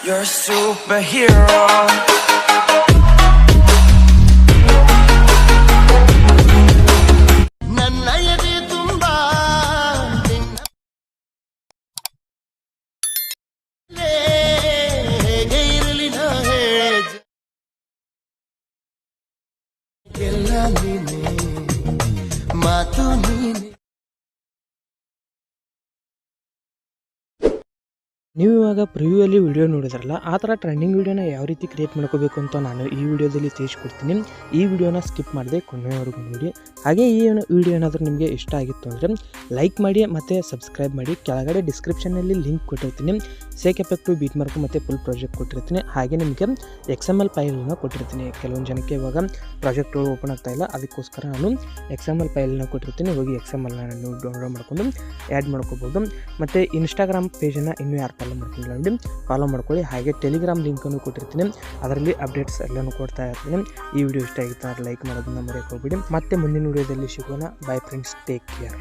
You're a superhero. ಮಾತು ನೀನೆ. ನೀವು ಇವಾಗ ಪ್ರಿವ್ಯೂಯಲ್ಲಿ ವಿಡಿಯೋ ನೋಡಿದ್ರಲ್ಲ, ಆ ಥರ ಟ್ರೆಂಡಿಂಗ್ ವಿಡಿಯೋನ ಯಾವ ರೀತಿ ಕ್ರಿಯೇಟ್ ಮಾಡ್ಕೋಬೇಕು ಅಂತ ನಾನು ಈ ವಿಡಿಯೋದಲ್ಲಿ ತಿಳಿಸ್ಕೊಡ್ತೀನಿ. ಈ ವಿಡಿಯೋನ ಸ್ಕಿಪ್ ಮಾಡದೆ ಕೊನೆಯವರೆಗೂ ನೋಡಿ. ಹಾಗೆ ಈ ವಿಡಿಯೋ ಏನಾದರೂ ನಿಮಗೆ ಇಷ್ಟ ಆಗಿತ್ತು ಅಂದರೆ ಲೈಕ್ ಮಾಡಿ ಮತ್ತು ಸಬ್ಸ್ಕ್ರೈಬ್ ಮಾಡಿ. ಕೆಳಗಡೆ ಡಿಸ್ಕ್ರಿಪ್ಷನಲ್ಲಿ ಲಿಂಕ್ ಕೊಟ್ಟಿರ್ತೀನಿ, ಸೇಕ್ ಎಫೆಕ್ಟು, ಬೀಟ್ ಮಾರ್ಕು ಮತ್ತು ಫುಲ್ ಪ್ರಾಜೆಕ್ಟ್ ಕೊಟ್ಟಿರ್ತೀನಿ. ಹಾಗೆ ನಿಮಗೆ XML ಫೈಲನ್ನು ಕೊಟ್ಟಿರ್ತೀನಿ. ಕೆಲವೊಂದು ಜನಕ್ಕೆ ಇವಾಗ ಪ್ರಾಜೆಕ್ಟ್ಗಳು ಓಪನ್ ಆಗ್ತಾ ಇಲ್ಲ, ಅದಕ್ಕೋಸ್ಕರ ನಾನು XML ಫೈಲನ್ನು ಕೊಟ್ಟಿರ್ತೀನಿ. ಹೋಗಿ XMLನ ನೀವು ಡೌನ್ಲೋಡ್ ಮಾಡಿಕೊಂಡು ಆ್ಯಡ್ ಮಾಡ್ಕೋಬೋದು. ಮತ್ತು ಇನ್ಸ್ಟಾಗ್ರಾಮ್ ಪೇಜನ್ನು ಇನ್ನೂ ಯಾರು ಫಾಲೋ ಮಾಡ್ಕೊಂಡಿಲ್ಲ ನೋಡಿ, ಫಾಲೋ ಮಾಡ್ಕೊಳ್ಳಿ. ಹಾಗೆ ಟೆಲಿಗ್ರಾಮ್ ಲಿಂಕನ್ನು ಕೊಟ್ಟಿರ್ತೀನಿ, ಅದರಲ್ಲಿ ಅಪ್ಡೇಟ್ಸ್ ಎಲ್ಲನೂ ಕೊಡ್ತಾ ಇರ್ತೀನಿ. ಈ ವಿಡಿಯೋ ಇಷ್ಟ ಆಗಿತ್ತು ಅಂದರೆ ಲೈಕ್ ಮಾಡೋದನ್ನ ಮರೆಯೋಕೆ ಹೋಗ್ಬಿಡಿ. ಮತ್ತೆ ಮುಂದಿನ ವಿಡಿಯೋದಲ್ಲಿ ಸಿಗೋಣ. By friends, take care.